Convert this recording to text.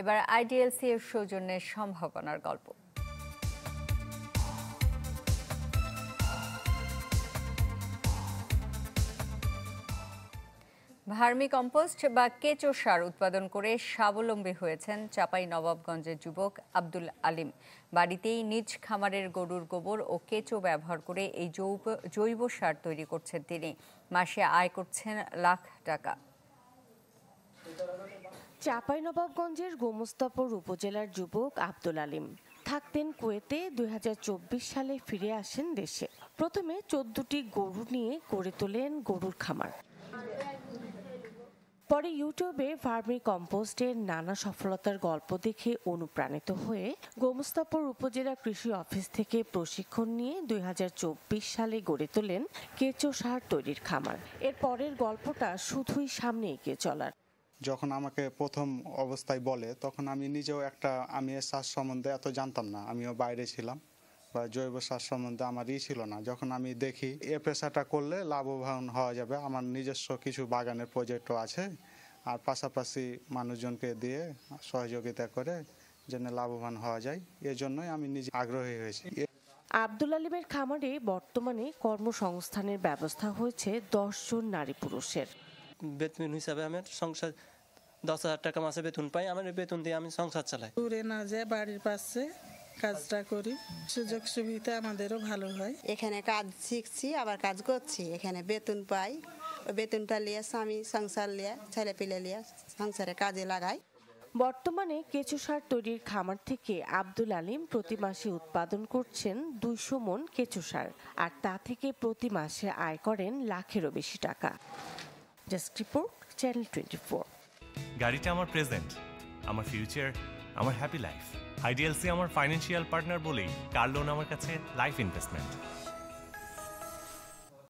এবার আইডিএলসি এর সৌজন্যের সম্ভাবনার গল্প। ভার্মি কম্পোস্ট বা কেঁচো সার উৎপাদন করে স্বাবলম্বী হয়েছেন চাঁপাইনবাবগঞ্জের যুবক আব্দুল আলিম। বাড়িতেই নিজ খামারের গরুর গোবর ও কেঁচো ব্যবহার করে এই জৈব সার তৈরি করছেন তিনি। মাসে আয় করছেন লাখ টাকা। চাঁপাইনবাবগঞ্জের গোমস্তাপুর উপজেলার যুবক আব্দুল আলিম থাকতেন কুয়েতে। ২০২৪ সালে ফিরে আসেন দেশে। প্রথমে ১৪টি গরু নিয়ে গড়ে তোলেন গরুর খামার। পরে ইউটিউবে ভার্মি কম্পোস্টের নানা সফলতার গল্প দেখে অনুপ্রাণিত হয়ে গোমস্তাপুর উপজেলা কৃষি অফিস থেকে প্রশিক্ষণ নিয়ে ২০২৪ সালে গড়ে তোলেন কেঁচো সার তৈরির খামার। এর পরের গল্পটা শুধুই সামনে এগিয়ে চলার। যখন আমাকে প্রথম অবস্থায় বলে তখন আমি নিজেও আমি এর সার সম্বন্ধে এত জানতাম না, আমিও বাইরে ছিলাম বা জৈব সার সম্বন্ধে আমার ছিল না। যখন আমি দেখি এ পেশাটা করলে লাভবান হওয়া যাবে, আমার নিজস্ব কিছু বাগানের প্রজেক্টও আছে, আর পাশাপাশি মানুষজনকে দিয়ে সহযোগিতা করে যেন লাভবান হওয়া যায়, এজন্যই আমি নিজে আগ্রহী হয়েছি। আব্দুল আলিমের খামারে বর্তমানে কর্মসংস্থানের ব্যবস্থা হয়েছে ১০ জন নারী পুরুষের। বেতন হিসাবে আমার সংসার ১০,০০০ টাকা মাসে বেতন পাই। আমার বেতন দিয়ে আমি সংসার চালাই। দূরে না যায় বাড়ির পাশে কাজটা করি, সুযোগ সুবিধা আমাদেরও ভালো হয়। এখানে কাজ শিখছি আবার কাজ করছি, এখানে বেতন পাই। ওই বেতনটা নিয়ে স্বামী সংসার নিয়ে ছেলে পেলে নিয়ে সংসারে কাজে লাগাই। বর্তমানে কেঁচো সার তৈরির খামার থেকে আব্দুল আলিম প্রতি মাসে উৎপাদন করছেন ২০০ মণ কেঁচো সার, আর তা থেকে প্রতি মাসে আয় করেন লাখেরও বেশি টাকা। Desk report, channel 24। গাড়িটা আমার প্রেজেন্ট, আমার ফিউচার, আমার হ্যাপি লাইফ। আইডিএলসি আমার ফাইন্যান্সিয়াল পার্টনার বলেই কার লোন আমার কাছে লাইফ ইনভেস্টমেন্ট।